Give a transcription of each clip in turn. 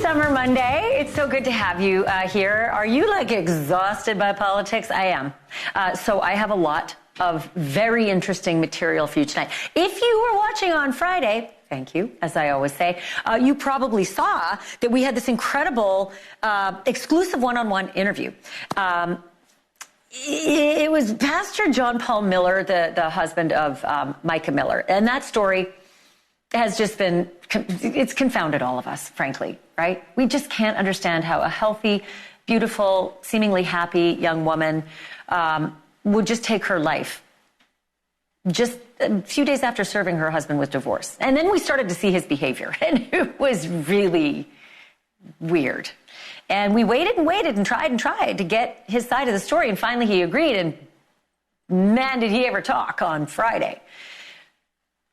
Summer Monday. It's so good to have you here. Are you exhausted by politics? I am. So I have a lot of very interesting material for you tonight. If you were watching on Friday, thank you, as I always say, you probably saw that we had this incredible exclusive one-on-one interview. It was Pastor John Paul Miller, the husband of Micah Miller. And that story has just been, it's confounded all of us, frankly, right? We just can't understand how a healthy, beautiful, seemingly happy young woman would just take her life just a few days after serving her husband with divorce. And then we started to see his behavior, and it was really weird. And we waited and tried to get his side of the story, and finally he agreed, and man, did he ever talk on Friday.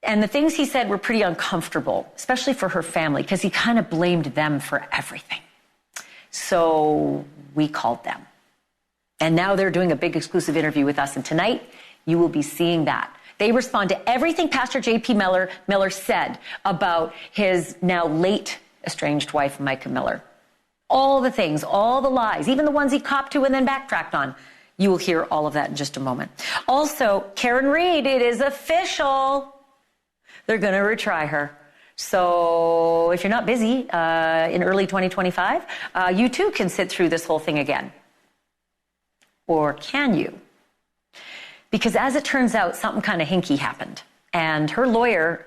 And the things he said were pretty uncomfortable, especially for her family, because he kind of blamed them for everything. So we called them. And now they're doing a big exclusive interview with us. And tonight, you will be seeing that. They respond to everything Pastor J.P. Miller said about his now late estranged wife, Micah Miller. All the things, all the lies, even the ones he copped to and then backtracked on. You will hear all of that in just a moment. Also, Karen Reed, it is official. They're going to retry her. So if you're not busy in early 2025, you too can sit through this whole thing again. Or can you? Because as it turns out, something kind of hinky happened. And her lawyer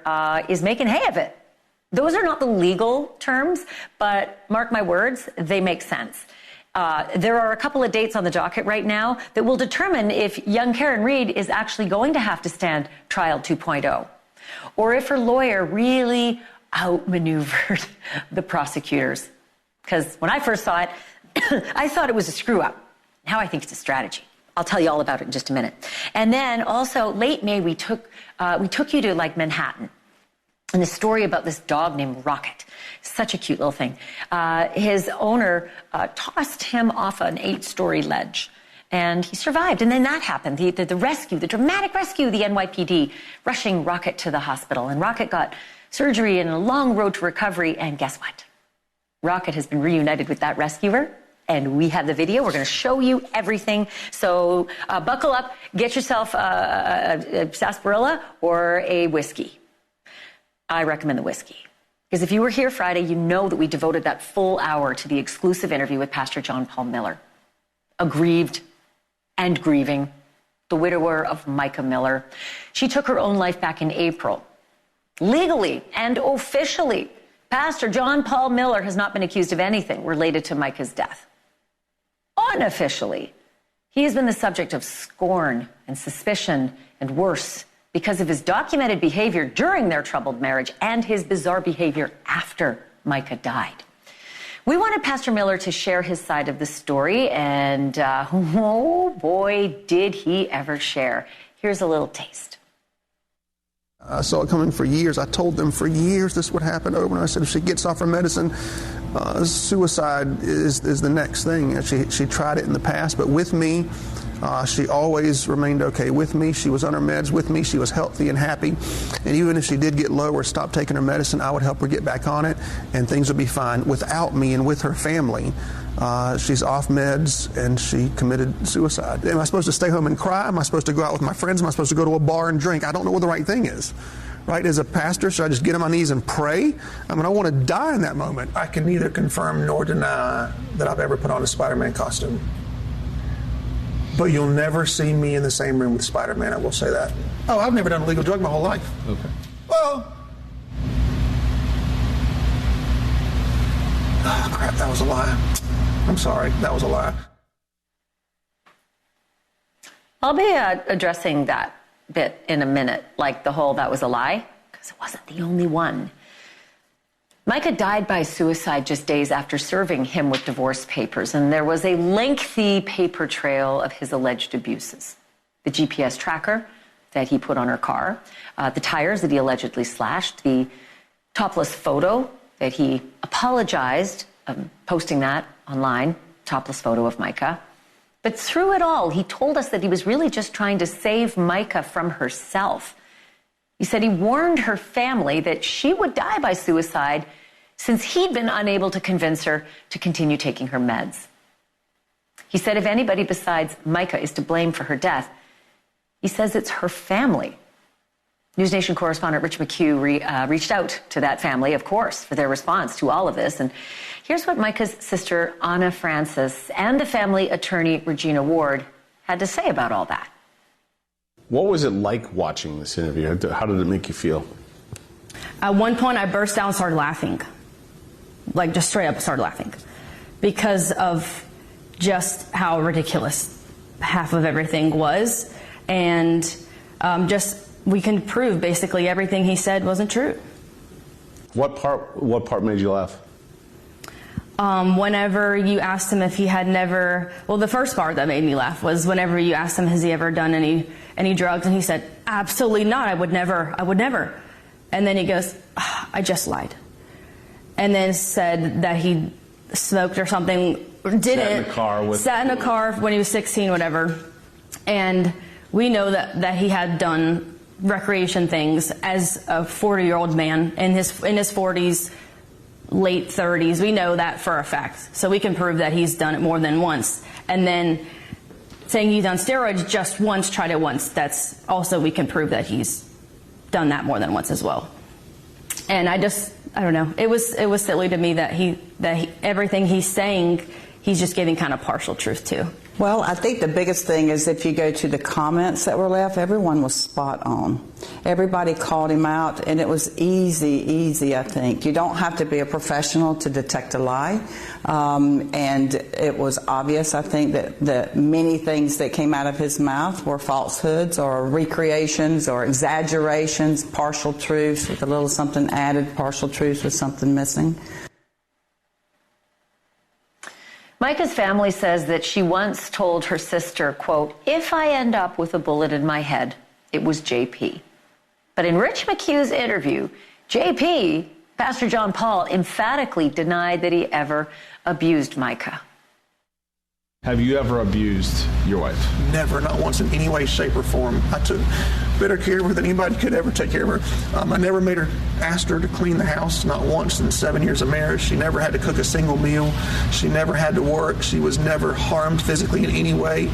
is making hay of it. Those are not the legal terms, but mark my words, they make sense. There are a couple of dates on the docket right now that will determine if young Karen Reed is actually going to have to stand trial 2.0. Or if her lawyer really outmaneuvered the prosecutors. Because when I first saw it, I thought it was a screw-up. Now I think it's a strategy. I'll tell you all about it in just a minute. And then also, late May, we took you to Manhattan. And the story about this dog named Rocket. Such a cute little thing. His owner tossed him off an 8-story ledge. And he survived. And then that happened. The rescue, the dramatic rescue, the NYPD rushing Rocket to the hospital. And Rocket got surgery and a long road to recovery. And guess what? Rocket has been reunited with that rescuer. And we have the video. We're going to show you everything. So buckle up. Get yourself a sarsaparilla or a whiskey. I recommend the whiskey. Because if you were here Friday, you know that we devoted that full hour to the exclusive interview with Pastor John Paul Miller. Aggrieved and grieving, the widower of Micah Miller. She took her own life back in April. Legally and officially, Pastor John Paul Miller has not been accused of anything related to Micah's death. Unofficially, he has been the subject of scorn and suspicion and worse because of his documented behavior during their troubled marriage and his bizarre behavior after Micah died. We wanted Pastor Miller to share his side of the story, and oh boy, did he ever share. Here's a little taste. I saw it coming for years. I told them for years this would happen over, and I said if she gets off her medicine, suicide is the next thing. She tried it in the past, but with me, she always remained okay with me. She was on her meds with me. She was healthy and happy. And even if she did get low or stop taking her medicine, I would help her get back on it, and things would be fine. Without me and with her family, she's off meds, and she committed suicide. Am I supposed to stay home and cry? Am I supposed to go out with my friends? Am I supposed to go to a bar and drink? I don't know what the right thing is. Right? As a pastor, should I just get on my knees and pray? I mean, I want to die in that moment. I can neither confirm nor deny that I've ever put on a Spider-Man costume. But you'll never see me in the same room with Spider-Man, I will say that. Oh, I've never done a legal drug my whole life. Okay. Well, crap, that was a lie. I'm sorry, that was a lie. I'll be addressing that bit in a minute, like the whole that was a lie, because it wasn't the only one. Micah died by suicide just days after serving him with divorce papers, and there was a lengthy paper trail of his alleged abuses. The GPS tracker that he put on her car, the tires that he allegedly slashed, the topless photo that he apologized, posting that online, topless photo of Micah. But through it all, he told us that he was really just trying to save Micah from herself. He said he warned her family that she would die by suicide since he'd been unable to convince her to continue taking her meds. He said if anybody besides Micah is to blame for her death, he says it's her family. NewsNation correspondent Rich McHugh reached out to that family, of course, for their response to all of this. And here's what Micah's sister, Anna Francis, and the family attorney, Regina Ward, had to say about all that. What was it like watching this interview? How did it make you feel? At one point, I burst out and started laughing. Like, just straight up started laughing. Because of just how ridiculous half of everything was. And we can prove basically everything he said wasn't true. What part made you laugh? Whenever you asked him if he had never, well, the first part that made me laugh was whenever you asked him, has he ever done any drugs? And he said, absolutely not. I would never. And then he goes, I just lied. And then said that he smoked or something, or didn't. Sat in a car when he was 16, whatever. And we know that he had done recreation things as a 40-year-old man in his 40s, late 30s. We know that for a fact. So we can prove that he's done it more than once. And then saying he's done steroids just once, tried it once, that's also, we can prove that he's done that more than once as well. And I don't know. It was silly to me that everything he's saying, he's just giving kind of partial truth to. Well, I think the biggest thing is if you go to the comments that were left, everyone was spot on. Everybody called him out, and it was easy, I think. You don't have to be a professional to detect a lie. And it was obvious, I think, that many things that came out of his mouth were falsehoods or recreations or exaggerations, partial truths with a little something added, partial truths with something missing. Micah's family says that she once told her sister, quote, if I end up with a bullet in my head, it was JP. But in Rich McHugh's interview, JP, Pastor John Paul, emphatically denied that he ever abused Micah. Have you ever abused your wife? Never, not once in any way, shape, or form. I took better care of her than anybody could ever take care of her. I never asked her to clean the house, not once in 7 years of marriage. She never had to cook a single meal. She never had to work. She was never harmed physically in any way.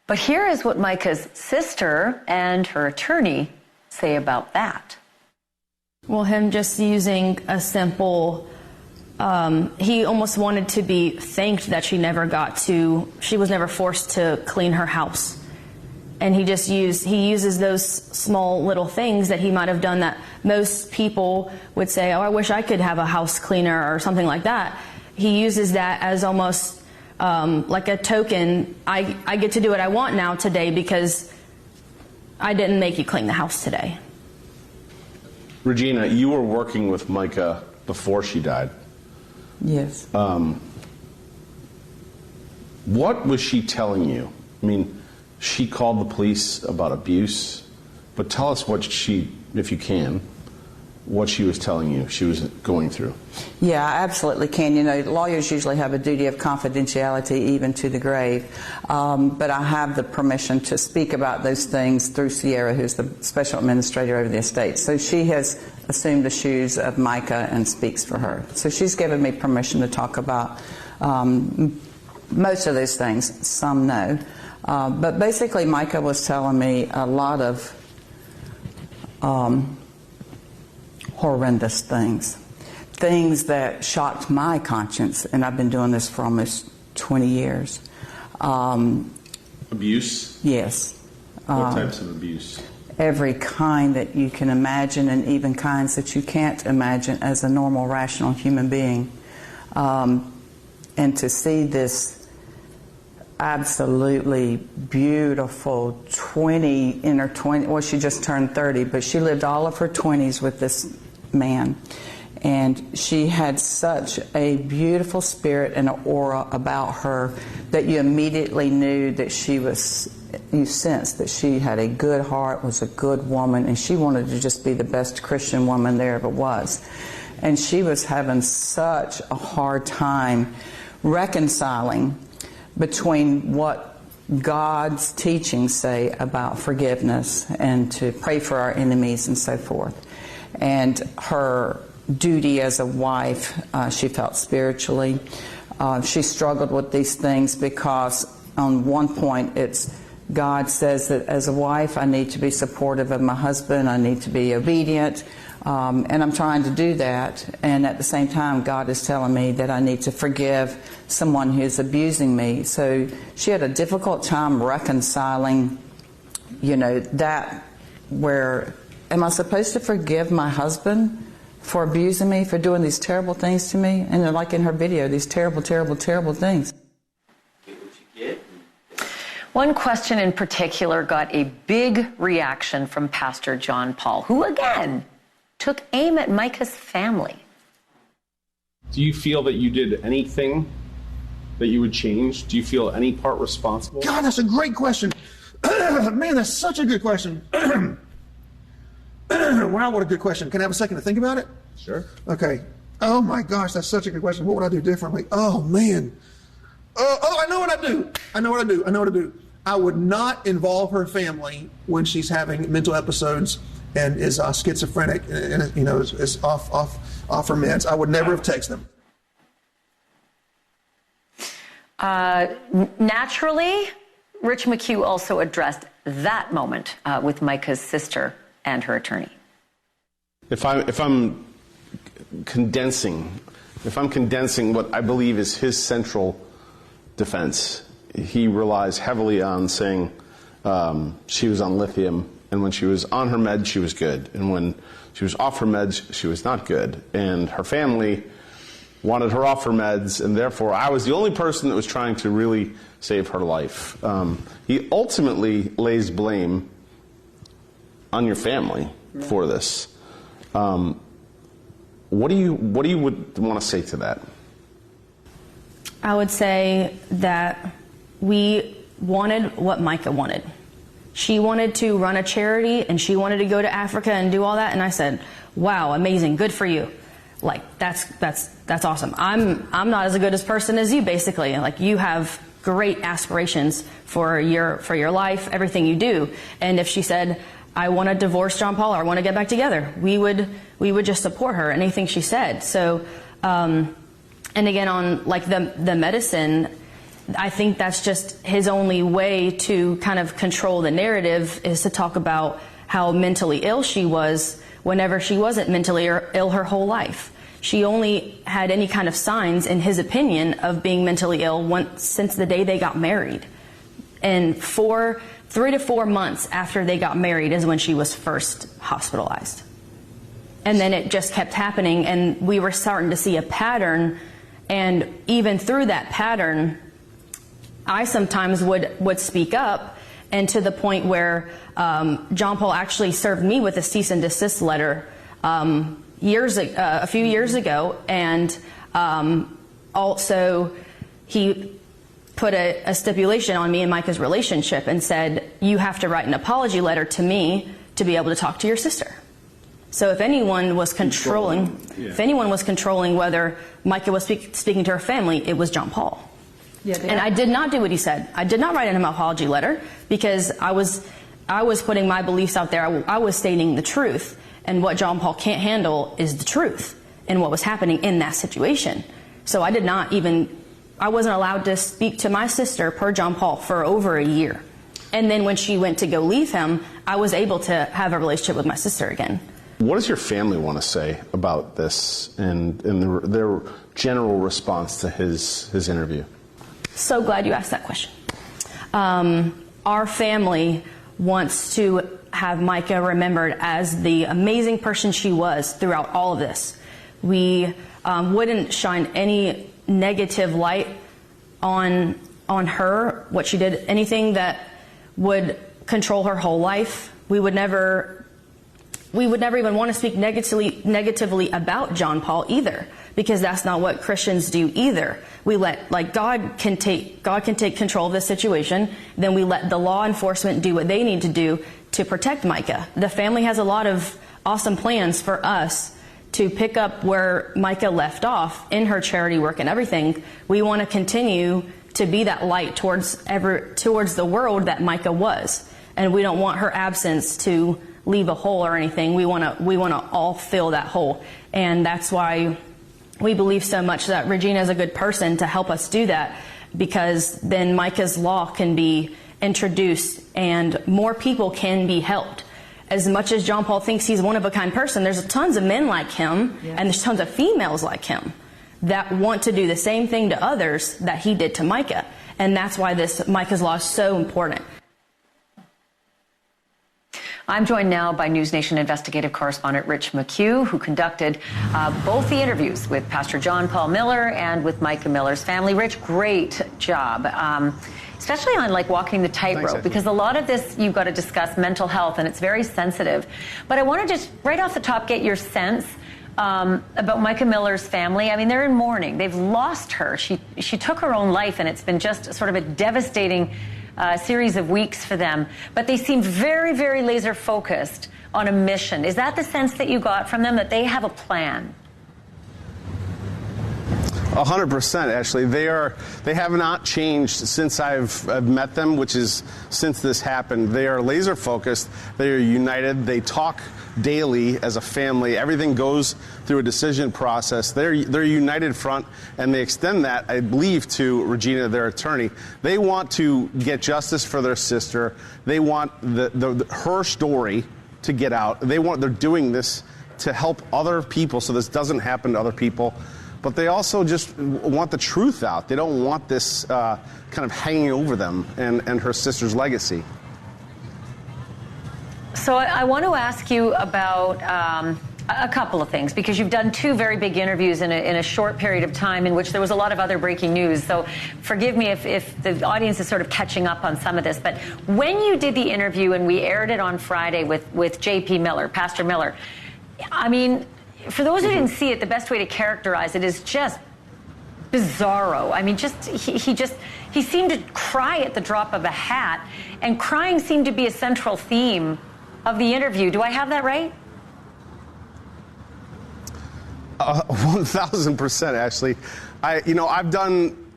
But here is what Micah's sister and her attorney say about that. Well, him just using a simple, he almost wanted to be thanked that she was never forced to clean her house. And he uses those small little things that he might have done that most people would say, oh, I wish I could have a house cleaner or something like that. He uses that as almost like a token. I get to do what I want now today because I didn't make you clean the house today. Regina, you were working with Micah before she died. Yes. What was she telling you? I mean, she called the police about abuse, but tell us what if you can, what she was telling you she was going through. Yeah, I absolutely can. You know, lawyers usually have a duty of confidentiality even to the grave. But I have the permission to speak about those things through Sierra, who's the special administrator over the estate. So she has assumed the shoes of Micah and speaks for her. So she's given me permission to talk about most of those things. Some no. But basically, Micah was telling me a lot of horrendous things that shocked my conscience, and I've been doing this for almost 20 years. Abuse? Yes. What types of abuse? Every kind that you can imagine, and even kinds that you can't imagine as a normal, rational human being. And to see this absolutely beautiful 20, well, she just turned 30, but she lived all of her 20s with this man. And she had such a beautiful spirit and an aura about her that you immediately knew that you sensed that she had a good heart, was a good woman, and she wanted to just be the best Christian woman there ever was. And she was having such a hard time reconciling between what God's teachings say about forgiveness and to pray for our enemies and so forth. and her duty as a wife, she felt spiritually. She struggled with these things because on one point it's God says that as a wife I need to be supportive of my husband, I need to be obedient, and I'm trying to do that, and at the same time God is telling me that I need to forgive someone who's abusing me. So she had a difficult time reconciling, that where am I supposed to forgive my husband for abusing me, for doing these terrible things to me? And like in her video, these terrible, terrible, terrible things. One question in particular got a big reaction from Pastor John Paul, who again took aim at Micah's family. Do you feel that you did anything that you would change? Do you feel any part responsible? God, that's a great question. Man, that's such a good question. Wow, what a good question. Can I have a second to think about it? Sure. Okay. Oh my gosh, that's such a good question. What would I do differently? Oh man. I know what I do. I would not involve her family when she's having mental episodes and is schizophrenic and is off her meds. I would never have texted them. Naturally, Rich McHugh also addressed that moment with Micah's sister and her attorney. If I'm condensing what I believe is his central defense, he relies heavily on saying she was on lithium, and when she was on her meds, she was good, and when she was off her meds, she was not good, and her family wanted her off her meds, and therefore I was the only person that was trying to really save her life. He ultimately lays blame on your family for this. What do you would want to say to that? I would say that we wanted what Micah wanted. She wanted to run a charity and she wanted to go to Africa and do all that, and I said, wow, amazing, good for you. Like, that's awesome. I'm not as good a person as you, basically. Like, you have great aspirations for your life, everything you do. And if she said, I want to divorce John Paul or I want to get back together, we would just support her, anything she said. So, and again, on like the medicine, I think that's just his only way to kind of control the narrative, is to talk about how mentally ill she was whenever she wasn't mentally ill her whole life. She only had any kind of signs, in his opinion, of being mentally ill since the day they got married. And 3 to 4 months after they got married is when she was first hospitalized. And then it just kept happening, and we were starting to see a pattern. And even through that pattern, I sometimes would speak up, and to the point where John Paul actually served me with a cease and desist letter a few years ago, and also he put a stipulation on me and Micah's relationship and said, you have to write an apology letter to me to be able to talk to your sister. So if anyone was controlling whether Micah was speaking to her family, it was John Paul. Yeah, and I did not do what he said. I did not write an apology letter because I was putting my beliefs out there. I was stating the truth, and what John Paul can't handle is the truth and what was happening in that situation. So I wasn't allowed to speak to my sister per John Paul for over a year. And then when she went to go leave him, I was able to have a relationship with my sister again. What does your family want to say about this and their general response to his interview? So glad you asked that question. Our family wants to have Micah remembered as the amazing person she was throughout all of this. We wouldn't shine any negative light on her, what she did, anything that would control her whole life. We would never even want to speak negatively about John Paul either, because that's not what Christians do either. We let, God can take control of this situation, then we let the law enforcement do what they need to do to protect Micah. The family has a lot of awesome plans for us to pick up where Micah left off in her charity work and everything. We want to continue to be that light towards the world that Micah was, and we don't want her absence to leave a hole or anything. We want to all fill that hole. And that's why we believe so much that Regina is a good person to help us do that, because then Micah's law can be introduced and more people can be helped. As much as John Paul thinks he's one of a kind person, there's tons of men like him, and there's tons of females like him that want to do the same thing to others that he did to Micah. And that's why this Micah's law is so important. I'm joined now by NewsNation investigative correspondent Rich McHugh, who conducted both the interviews with Pastor John Paul Miller and with Micah Miller's family. Rich, great job, especially on like walking the tightrope, because a lot of this you've got to discuss mental health, and it's very sensitive. But I want to just right off the top get your sense about Micah Miller's family. I mean, they're in mourning. They've lost her. She took her own life, and it's been just sort of a devastating series of weeks for them. But they seem very, very laser focused on a mission. Is that the sense that you got from them, that they have a plan? 100%, Ashleigh. They have not changed since I've met them, which is since this happened. They are laser focused. They are united. They talk daily as a family. Everything goes through a decision process. They're a united front, and they extend that, I believe, to Regina, their attorney. They want to get justice for their sister. They want her story to get out. They're doing this to help other people so this doesn't happen to other people. But they also just want the truth out. They don't want this kind of hanging over them and her sister's legacy. So I want to ask you about a couple of things, because you've done two very big interviews in a short period of time in which there was a lot of other breaking news. So forgive me if the audience is sort of catching up on some of this. But when you did the interview and we aired it on Friday with J.P. Miller, Pastor Miller, I mean, for those who didn't see it, the best way to characterize it is just bizarro. I mean, he seemed to cry at the drop of a hat, and crying seemed to be a central theme of the interview. Do I have that right? 1,000%, Ashleigh. I've done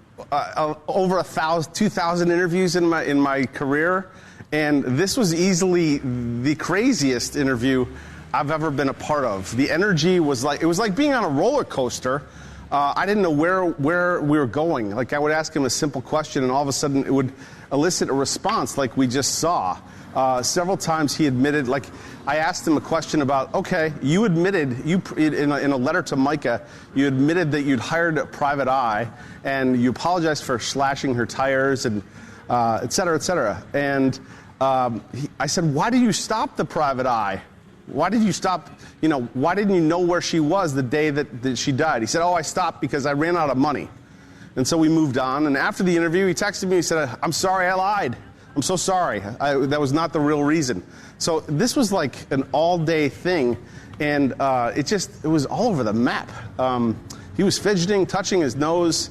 over 2,000 interviews in my career, and this was easily the craziest interview I've ever been a part of. The energy was like being on a roller coaster. I didn't know where we were going. Like, I would ask him a simple question, and all of a sudden it would elicit a response like we just saw. Several times he admitted, like, I asked him a question about, okay, you admitted, in a letter to Micah, you admitted that you'd hired a private eye, and you apologized for slashing her tires, and et cetera, et cetera. And I said, why did you stop the private eye? Why did you stop, why didn't you know where she was the day that she died? He said, I stopped because I ran out of money. And so we moved on. And after the interview, he texted me, he said, I'm sorry, I lied. I'm so sorry. That was not the real reason. So this was like an all-day thing, and it was all over the map. He was fidgeting, touching his nose.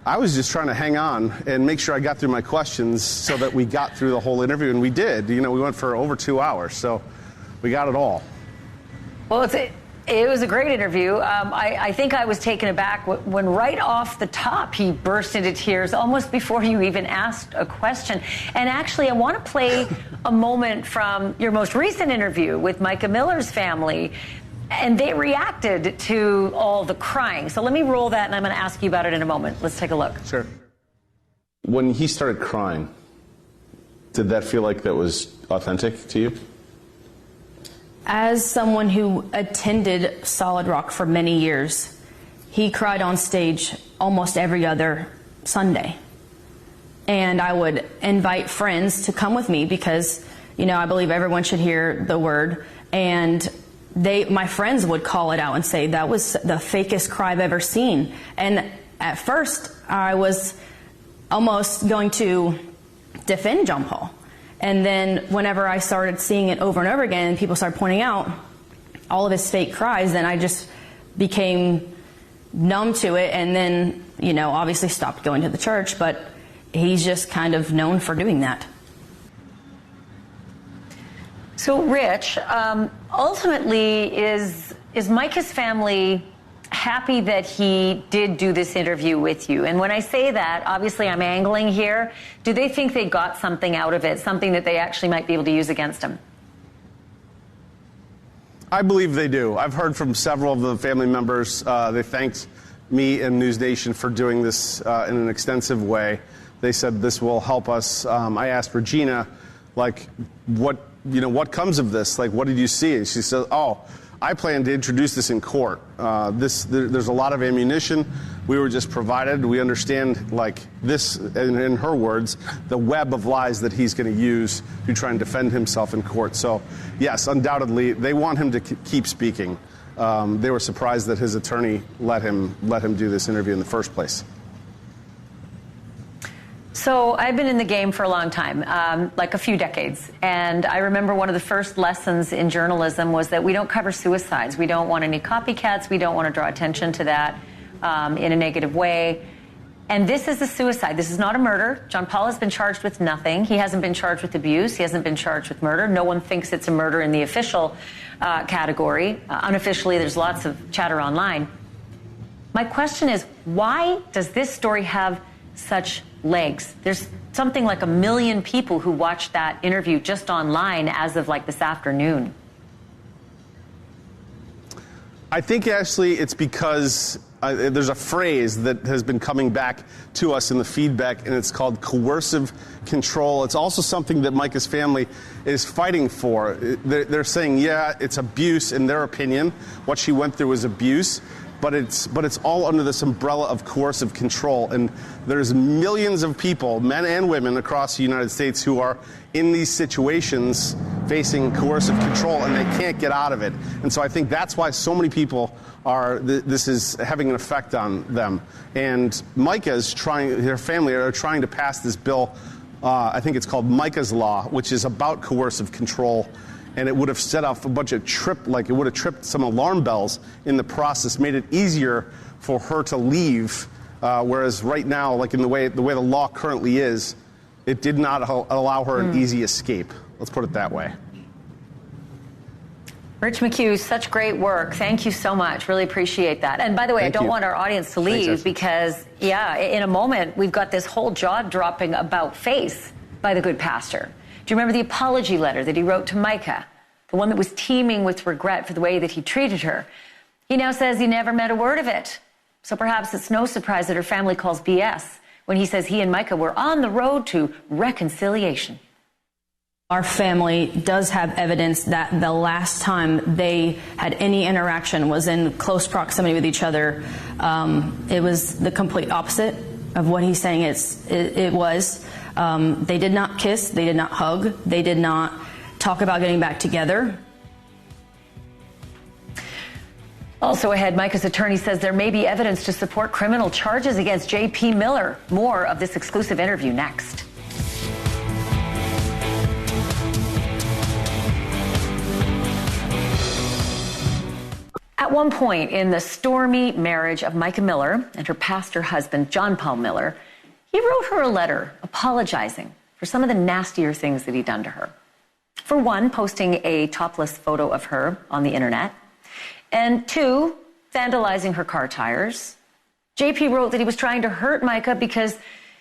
I was just trying to hang on and make sure I got through my questions so that we got through the whole interview, and we did. We went for over 2 hours, so we got it all. Well, it was a great interview. I think I was taken aback when right off the top he burst into tears almost before you even asked a question. And actually, I want to play a moment from your most recent interview with Micah Miller's family, and they reacted to all the crying. So let me roll that, and I'm going to ask you about it in a moment. Let's take a look. Sure. When he started crying, did that feel like that was authentic to you? As someone who attended Solid Rock for many years, he cried on stage almost every other Sunday. And I would invite friends to come with me because, I believe everyone should hear the word. And my friends would call it out and say, that was the fakest cry I've ever seen. And at first, I was almost going to defend John Paul. And then whenever I started seeing it over and over again and people started pointing out all of his fake cries, then I just became numb to it, and then, obviously stopped going to the church, but he's just kind of known for doing that. So, Rich, ultimately, is Micah's family happy that he did do this interview with you? And when I say that, obviously I'm angling here. Do they think they got something out of it, something that they actually might be able to use against him? I believe they do. I've heard from several of the family members. They thanked me and NewsNation for doing this in an extensive way. They said this will help us. I asked Regina, like, what comes of this? Like, what did you see? And she said, I plan to introduce this in court. There's a lot of ammunition we were just provided. We understand, like, this, in her words, the web of lies that he's going to use to try and defend himself in court. So, yes, undoubtedly, they want him to keep speaking. They were surprised that his attorney let him do this interview in the first place. So I've been in the game for a long time, like a few decades. And I remember one of the first lessons in journalism was that we don't cover suicides. We don't want any copycats. We don't want to draw attention to that in a negative way. And this is a suicide. This is not a murder. John Paul has been charged with nothing. He hasn't been charged with abuse. He hasn't been charged with murder. No one thinks it's a murder in the official category. Unofficially, there's lots of chatter online. My question is, why does this story have such legs? There's something like 1 million people who watched that interview just online as of like this afternoon. I think, Ashleigh, it's because there's a phrase that has been coming back to us in the feedback, and it's called coercive control. It's also something that Micah's family is fighting for. They're saying, yeah, it's abuse in their opinion. What she went through was abuse. But it's all under this umbrella of coercive control. And there's millions of people, men and women, across the United States who are in these situations facing coercive control, and they can't get out of it. And so I think that's why so many people this is having an effect on them. And her family are trying to pass this bill, I think it's called Micah's Law, which is about coercive control. And it would have set off a bunch of it would have tripped some alarm bells in the process, made it easier for her to leave. Whereas right now, like in the way the law currently is, it did not allow her an easy escape. Let's put it that way. Rich McHugh, such great work. Thank you so much. Really appreciate that. And by the way, I don't want our audience to leave because, in a moment, we've got this whole jaw-dropping about face by the good pastor. Do you remember the apology letter that he wrote to Micah, the one that was teeming with regret for the way that he treated her? He now says he never meant a word of it. So perhaps it's no surprise that her family calls BS when he says he and Micah were on the road to reconciliation. Our family does have evidence that the last time they had any interaction was in close proximity with each other. It was the complete opposite of what he's saying it was. They did not kiss. They did not hug. They did not talk about getting back together. Also ahead, Micah's attorney says there may be evidence to support criminal charges against J.P. Miller. More of this exclusive interview next. At one point in the stormy marriage of Micah Miller and her pastor husband, John Paul Miller, he wrote her a letter apologizing for some of the nastier things that he'd done to her. For one, posting a topless photo of her on the internet. And two, vandalizing her car tires. JP wrote that he was trying to hurt Micah because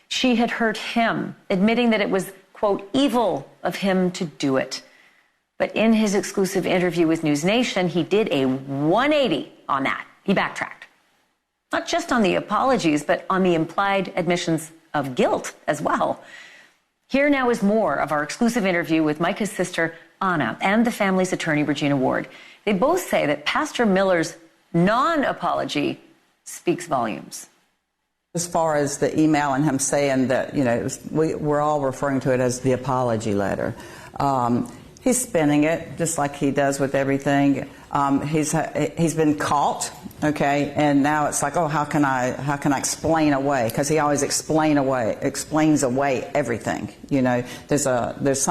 she had hurt him, admitting that it was, quote, evil of him to do it. But in his exclusive interview with NewsNation, he did a 180 on that. He backtracked. Not just on the apologies, but on the implied admissions of guilt as well. Here now is more of our exclusive interview with Micah's sister, Anna, and the family's attorney, Regina Ward. They both say that Pastor Miller's non-apology speaks volumes. As far as the email and him saying that, we're all referring to it as the apology letter. He's spinning it just like he does with everything. He's been caught, okay, and now it's like, how can I explain away? Because he always explains away everything. There's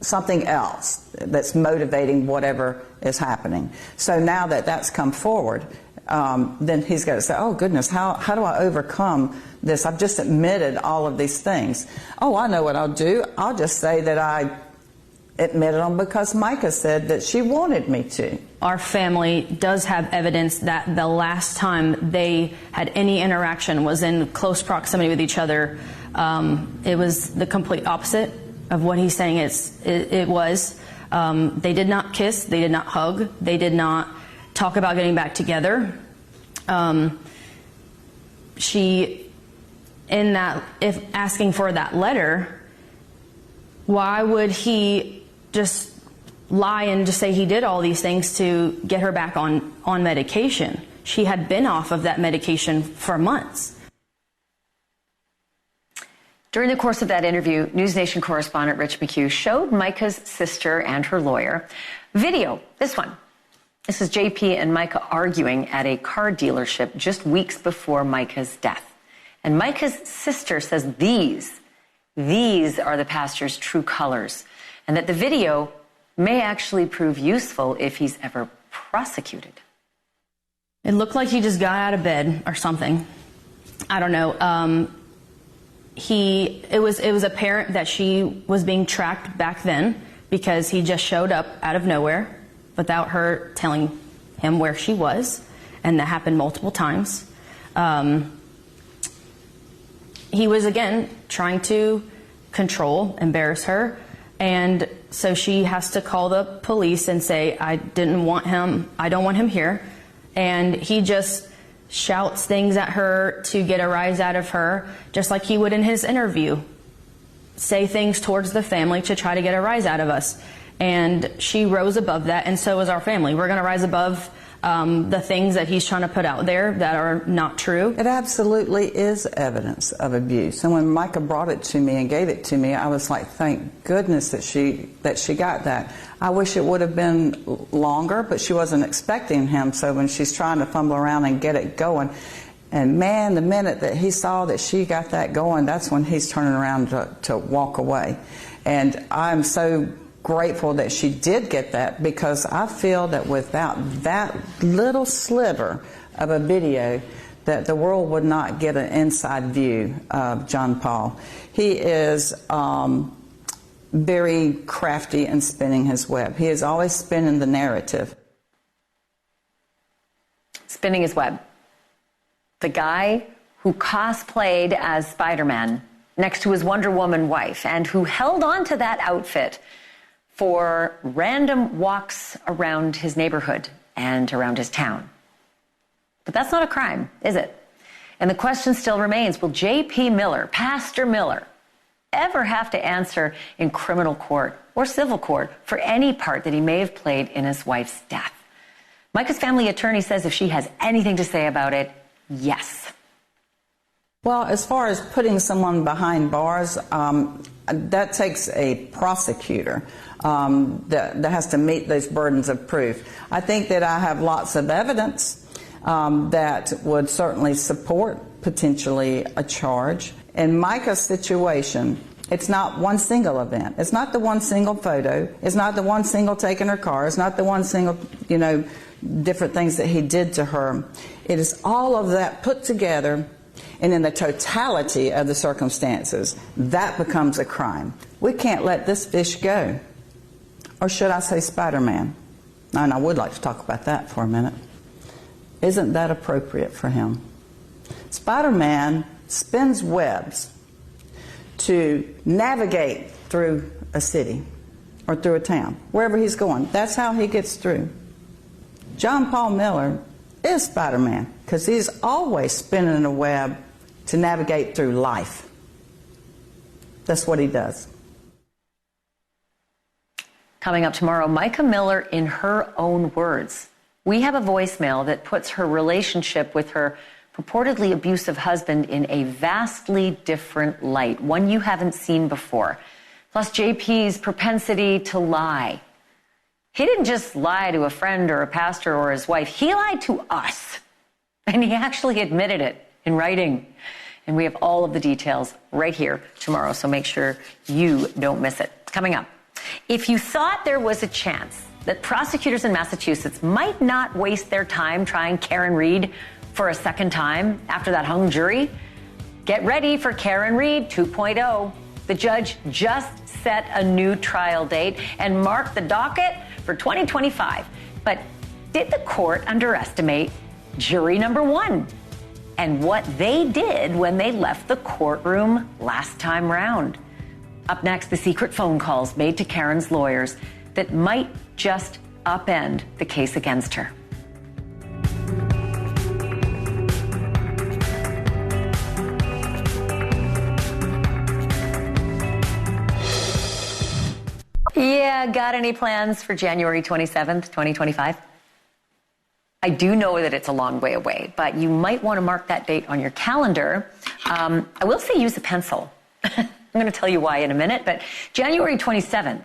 something else that's motivating whatever is happening. So now that that's come forward, then he's got to say, oh goodness, how do I overcome this? I've just admitted all of these things. Oh, I know what I'll do. I'll just say that I admitted them because Micah said that she wanted me to. Our family does have evidence that the last time they had any interaction was in close proximity with each other. It was the complete opposite of what he's saying it was. They did not kiss. They did not hug. They did not talk about getting back together. If asking for that letter, why would he just lie and just say he did all these things to get her back on medication? She had been off of that medication for months. During the course of that interview, NewsNation correspondent Rich McHugh showed Micah's sister and her lawyer video. This one. This is JP and Micah arguing at a car dealership just weeks before Micah's death. And Micah's sister says these are the pastor's true colors, and that the video may actually prove useful if he's ever prosecuted. It looked like he just got out of bed or something. I don't know. It was apparent that she was being tracked back then because he just showed up out of nowhere without her telling him where she was, and that happened multiple times. He was, again, trying to control, embarrass her, and so she has to call the police and say, I don't want him here. And he just shouts things at her to get a rise out of her, just like he would in his interview. Say things towards the family to try to get a rise out of us. And she rose above that, and so is our family. We're going to rise above the things that he's trying to put out there that are not true. It absolutely is evidence of abuse. And when Micah brought it to me and gave it to me, I was like, thank goodness that she got that. I wish it would have been longer, but she wasn't expecting him. So when she's trying to fumble around and get it going, and man, the minute that he saw that she got that going, that's when he's turning around to walk away. And I'm so grateful that she did get that, because I feel that without that little sliver of a video, that the world would not get an inside view of John Paul. He is very crafty in spinning his web. He is always spinning the narrative. Spinning his web. The guy who cosplayed as Spider-Man next to his Wonder Woman wife, and who held on to that outfit for random walks around his neighborhood and around his town. But that's not a crime, is it? And the question still remains, will J.P. Miller, Pastor Miller, ever have to answer in criminal court or civil court for any part that he may have played in his wife's death? Micah's family attorney says if she has anything to say about it, yes. Well, as far as putting someone behind bars, that takes a prosecutor that has to meet those burdens of proof. I think that I have lots of evidence that would certainly support potentially a charge. In Micah's situation, it's not one single event. It's not the one single photo. It's not the one single taking her car. It's not the one single, different things that he did to her. It is all of that put together, and in the totality of the circumstances, that becomes a crime. We can't let this fish go. Or should I say Spider-Man? And I would like to talk about that for a minute. Isn't that appropriate for him? Spider-Man spins webs to navigate through a city or through a town, wherever he's going. That's how he gets through. John Paul Miller is Spider-Man because he's always spinning a web to navigate through life. That's what he does. Coming up tomorrow, Micah Miller in her own words. We have a voicemail that puts her relationship with her purportedly abusive husband in a vastly different light, one you haven't seen before. Plus JP's propensity to lie. He didn't just lie to a friend or a pastor or his wife. He lied to us. And he actually admitted it in writing. And we have all of the details right here tomorrow, so make sure you don't miss it. Coming up. If you thought there was a chance that prosecutors in Massachusetts might not waste their time trying Karen Read for a second time after that hung jury, get ready for Karen Read 2.0. The judge just set a new trial date and marked the docket for 2025. But did the court underestimate jury number one and what they did when they left the courtroom last time round? Up next, the secret phone calls made to Karen's lawyers. that might just upend the case against her. Yeah, got any plans for January 27th, 2025? I do know that it's a long way away, but you might want to mark that date on your calendar. I will say use a pencil. I'm going to tell you why in a minute, but January 27th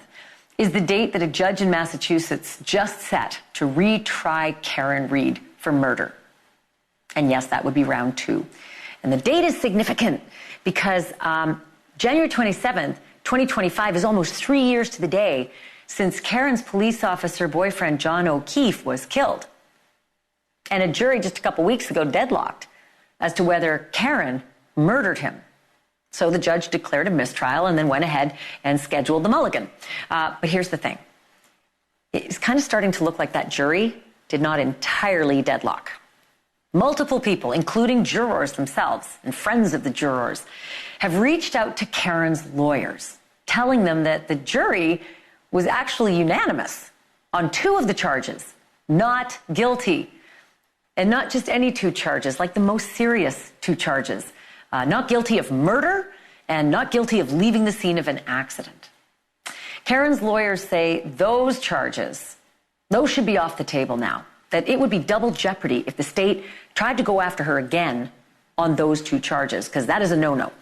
is the date that a judge in Massachusetts just set to retry Karen Read for murder. And yes, that would be round 2. And the date is significant because January 27th, 2025 is almost 3 years to the day since Karen's police officer boyfriend, John O'Keefe, was killed. And a jury just a couple weeks ago deadlocked as to whether Karen murdered him. So the judge declared a mistrial and then went ahead and scheduled the mulligan. But here's the thing. It's kind of starting to look like that jury did not entirely deadlock. Multiple people, including jurors themselves and friends of the jurors, have reached out to Karen's lawyers, telling them that the jury was actually unanimous on 2 of the charges, not guilty. And not just any 2 charges, like the most serious 2 charges. Not guilty of murder and not guilty of leaving the scene of an accident. Karen's lawyers say those charges, those should be off the table now. That it would be double jeopardy if the state tried to go after her again on those 2 charges, because that is a no-no.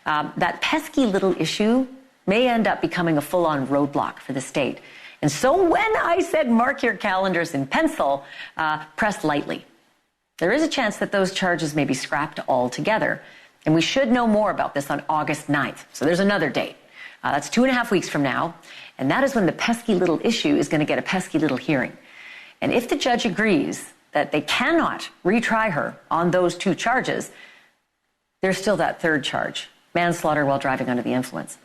That pesky little issue may end up becoming a full-on roadblock for the state. And so when I said mark your calendars in pencil, press lightly. There is a chance that those charges may be scrapped altogether. And we should know more about this on August 9th. So there's another date. That's 2.5 weeks from now. And that is when the pesky little issue is going to get a pesky little hearing. And if the judge agrees that they cannot retry her on those 2 charges, there's still that 3rd charge, manslaughter while driving under the influence.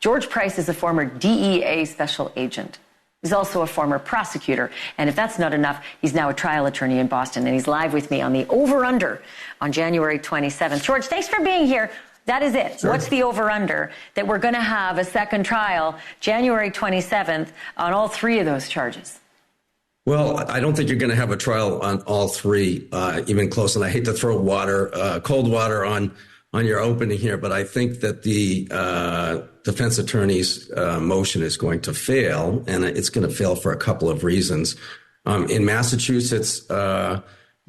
George Price is a former DEA special agent. He's also a former prosecutor. And if that's not enough, he's now a trial attorney in Boston. And he's live with me on the over-under on January 27th. George, thanks for being here. That is it. Sure. What's the over-under that we're going to have a second trial January 27th on all 3 of those charges? Well, I don't think you're going to have a trial on all 3, even close. And I hate to throw cold water on your opening here, but I think that the defense attorney's motion is going to fail, and it's going to fail for a couple of reasons. In Massachusetts,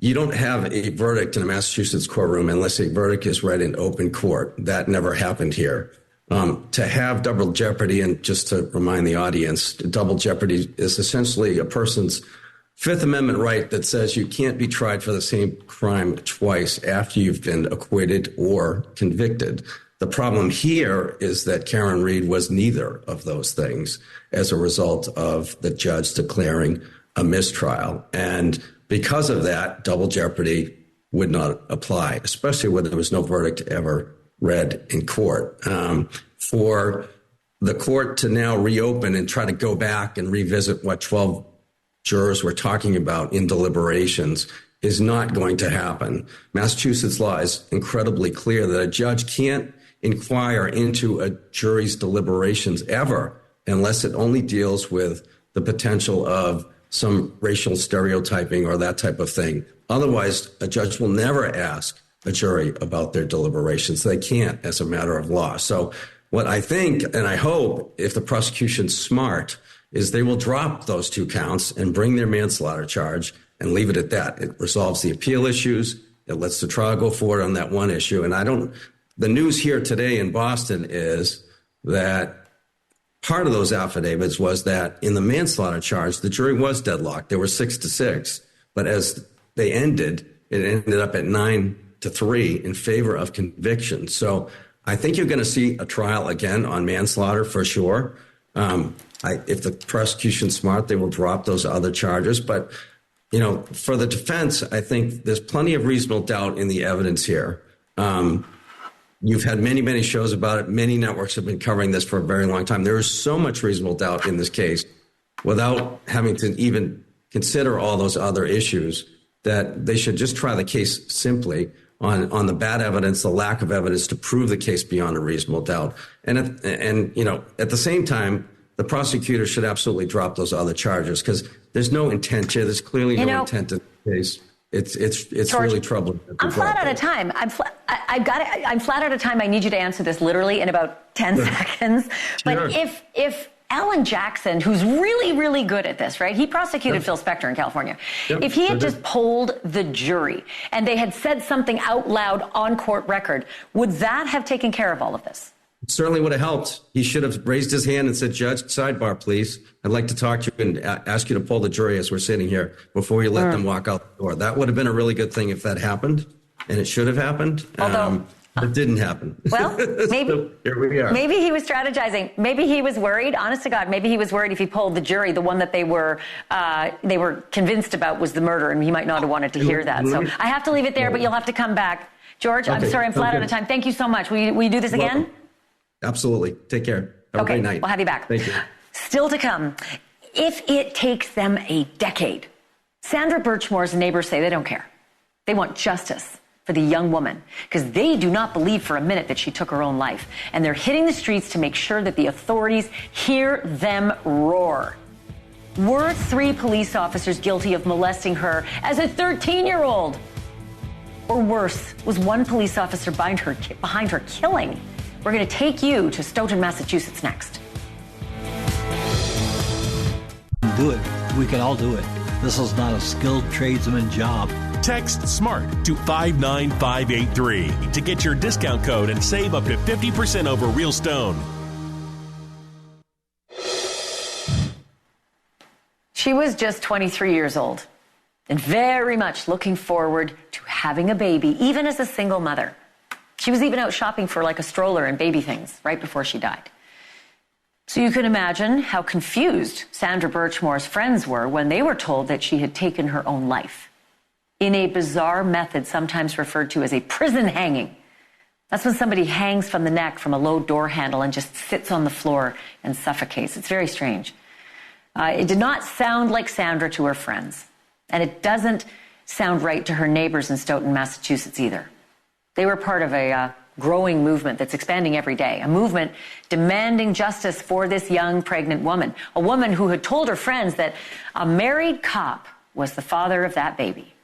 you don't have a verdict in a Massachusetts courtroom unless a verdict is read in open court. That never happened here. To have double jeopardy, and just to remind the audience, double jeopardy is essentially a person's Fifth Amendment right that says you can't be tried for the same crime twice after you've been acquitted or convicted. The problem here is that Karen Read was neither of those things as a result of the judge declaring a mistrial. And because of that, double jeopardy would not apply, especially when there was no verdict ever read in court. For the court to now reopen and try to go back and revisit what 12 jurors were talking about in deliberations is not going to happen. Massachusetts law is incredibly clear that a judge can't inquire into a jury's deliberations ever unless it only deals with the potential of some racial stereotyping or that type of thing. Otherwise, a judge will never ask a jury about their deliberations. They can't as a matter of law. So what I think, and I hope, if the prosecution's smart, is they will drop those 2 counts and bring their manslaughter charge and leave it at that. It resolves the appeal issues. It lets the trial go forward on that one issue. And the news here today in Boston is that part of those affidavits was that in the manslaughter charge, the jury was deadlocked. There were 6-6, but as they ended, it ended up at 9-3 in favor of conviction. So I think you're going to see a trial again on manslaughter for sure. If the prosecution's smart, they will drop those other charges. But, for the defense, I think there's plenty of reasonable doubt in the evidence here. You've had many, many shows about it. Many networks have been covering this for a very long time. There is so much reasonable doubt in this case without having to even consider all those other issues that they should just try the case simply on the bad evidence, the lack of evidence to prove the case beyond a reasonable doubt. And at the same time, the prosecutor should absolutely drop those other charges, because there's no intent here. There's clearly no intent in the case. It's George, really troubling. I'm flat out of time. I'm flat out of time. I need you to answer this literally in about 10 seconds. But if Alan Jackson, who's really, really good at this, right? He prosecuted Phil Spector in California. If he had just polled the jury and they had said something out loud on court record, would that have taken care of all of this? It certainly would have helped. He should have raised his hand and said, "Judge, sidebar, please. I'd like to talk to you and ask you to poll the jury as we're sitting here before you let them walk out the door." That would have been a really good thing if that happened, and it should have happened. Although it didn't happen. Well, maybe so here we are. Maybe he was strategizing. Maybe he was worried. Honest to God, maybe he was worried if he polled the jury, the one that they were convinced about was the murder, and he might not have wanted to hear that. So I have to leave it there, but you'll have to come back. George, I'm sorry, I'm flat out of time. Thank you so much. Will you do this again? Absolutely. Take care. Have a great night. We'll have you back. Thank you. Still to come, if it takes them a decade, Sandra Burchmore's neighbors say they don't care. They want justice for the young woman because they do not believe for a minute that she took her own life. And they're hitting the streets to make sure that the authorities hear them roar. Were 3 police officers guilty of molesting her as a 13-year-old? Or worse, was one police officer behind her killing? We're going to take you to Stoughton, Massachusetts next. Do it. We can all do it. This is not a skilled tradesman job. Text SMART to 59583 to get your discount code and save up to 50% over Real Stone. She was just 23 years old and very much looking forward to having a baby, even as a single mother. She was even out shopping for like a stroller and baby things right before she died. So you can imagine how confused Sandra Burchmore's friends were when they were told that she had taken her own life in a bizarre method sometimes referred to as a prison hanging. That's when somebody hangs from the neck from a low door handle and just sits on the floor and suffocates. It's very strange. It did not sound like Sandra to her friends, and it doesn't sound right to her neighbors in Stoughton, Massachusetts either. They were part of a growing movement that's expanding every day, a movement demanding justice for this young pregnant woman, a woman who had told her friends that a married cop was the father of that baby,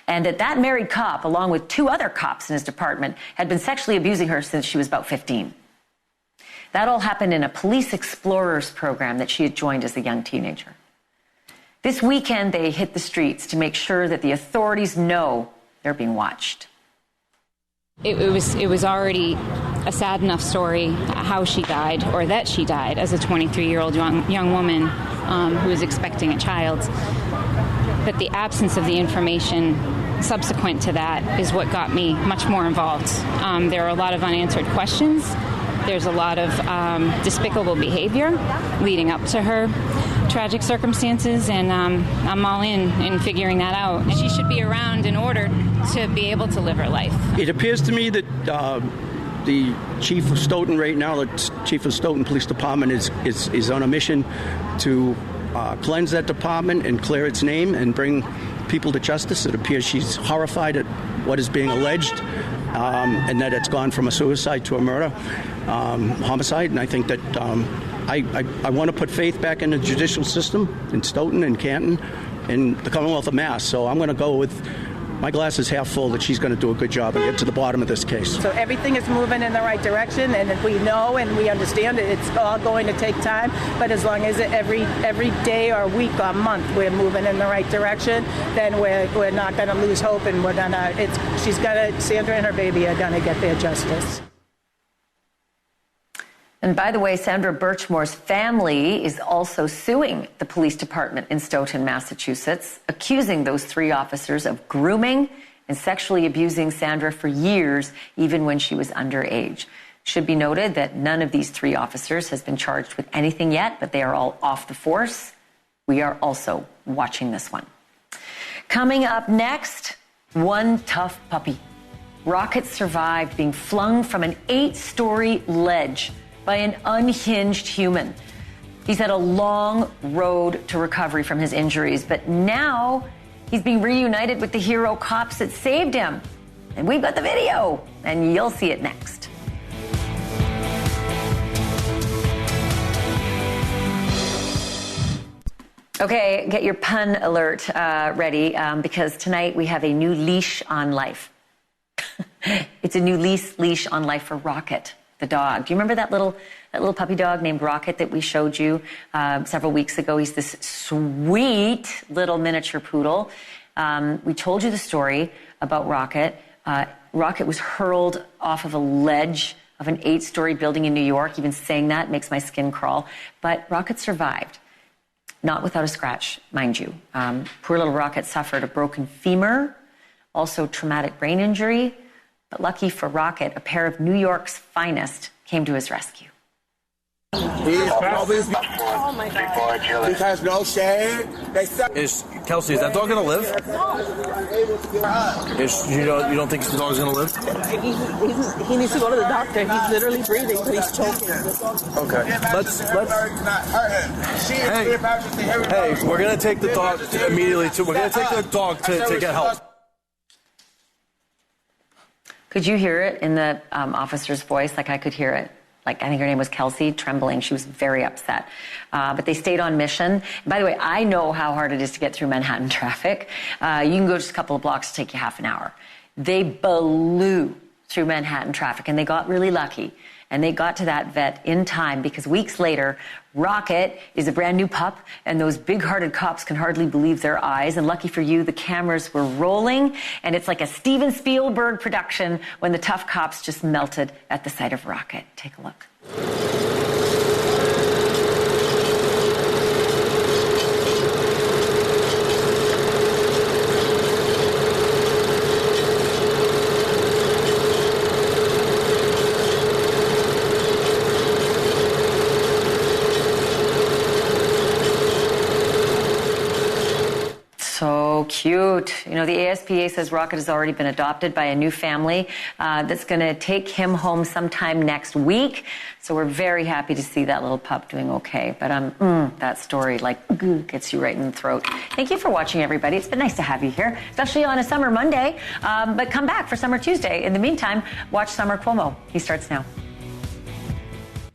and that married cop, along with 2 other cops in his department, had been sexually abusing her since she was about 15. That all happened in a Police Explorers program that she had joined as a young teenager. This weekend, they hit the streets to make sure that the authorities know they're being watched. It was already a sad enough story how she died, or that she died, as a 23-year-old young woman who was expecting a child. But the absence of the information subsequent to that is what got me much more involved. There are a lot of unanswered questions. There's a lot of despicable behavior leading up to her tragic circumstances, and I'm all in figuring that out. And she should be around in order to be able to live her life. It appears to me that the chief of Stoughton right now, the chief of Stoughton Police Department, is on a mission to cleanse that department and clear its name and bring people to justice. It appears she's horrified at what is being alleged, and that it's gone from a suicide to a murder, homicide. And I think that I want to put faith back in the judicial system in Stoughton and Canton and the Commonwealth of Mass. So I'm going to go with my glass is half full that she's going to do a good job and get to the bottom of this case. So everything is moving in the right direction, and we know and we understand it's all going to take time. But as long as every day or week or month we're moving in the right direction, then we're not going to lose hope, and Sandra and her baby are going to get their justice. And by the way, Sandra Burchmore's family is also suing the police department in Stoughton, Massachusetts, accusing those 3 officers of grooming and sexually abusing Sandra for years, even when she was underage. Should be noted that none of these 3 officers has been charged with anything yet, but they are all off the force. We are also watching this one. Coming up next, one tough puppy. Rocket survived being flung from an 8-story ledge by an unhinged human. He's had a long road to recovery from his injuries, but now he's being reunited with the hero cops that saved him. And we've got the video, and you'll see it next. Okay, get your pun alert ready because tonight we have a new leash on life. It's a new leash on life for Rocket, the dog. Do you remember that little puppy dog named Rocket that we showed you several weeks ago? He's this sweet little miniature poodle. We told you the story about Rocket. Rocket was hurled off of a ledge of an 8-story building in New York. Even saying that makes my skin crawl. But Rocket survived. Not without a scratch, mind you. Poor little Rocket suffered a broken femur, also traumatic brain injury. But lucky for Rocket, a pair of New York's finest came to his rescue. Oh my God. Because no shade. Kelsey, is that dog gonna live? You don't think the dog's gonna live? He needs to go to the doctor. He's literally breathing, but he's choking. Okay. Let's. Hey, we're gonna take the dog immediately to. We're gonna take the dog to get help. Could you hear it in the officer's voice? Like I could hear it. Like I think her name was Kelsey, trembling. She was very upset. But they stayed on mission. By the way, I know how hard it is to get through Manhattan traffic. You can go just a couple of blocks, take you half an hour. They blew through Manhattan traffic, and they got really lucky. And they got to that vet in time because weeks later, Rocket is a brand new pup, and those big-hearted cops can hardly believe their eyes. And lucky for you, the cameras were rolling, and it's like a Steven Spielberg production when the tough cops just melted at the sight of Rocket. Take a look. So cute. You know, the ASPA says Rocket has already been adopted by a new family that's going to take him home sometime next week. So we're very happy to see that little pup doing okay. But that story gets you right in the throat. Thank you for watching, everybody. It's been nice to have you here, especially on a Summer Monday. But come back for Summer Tuesday. In the meantime, watch Summer Cuomo. He starts now.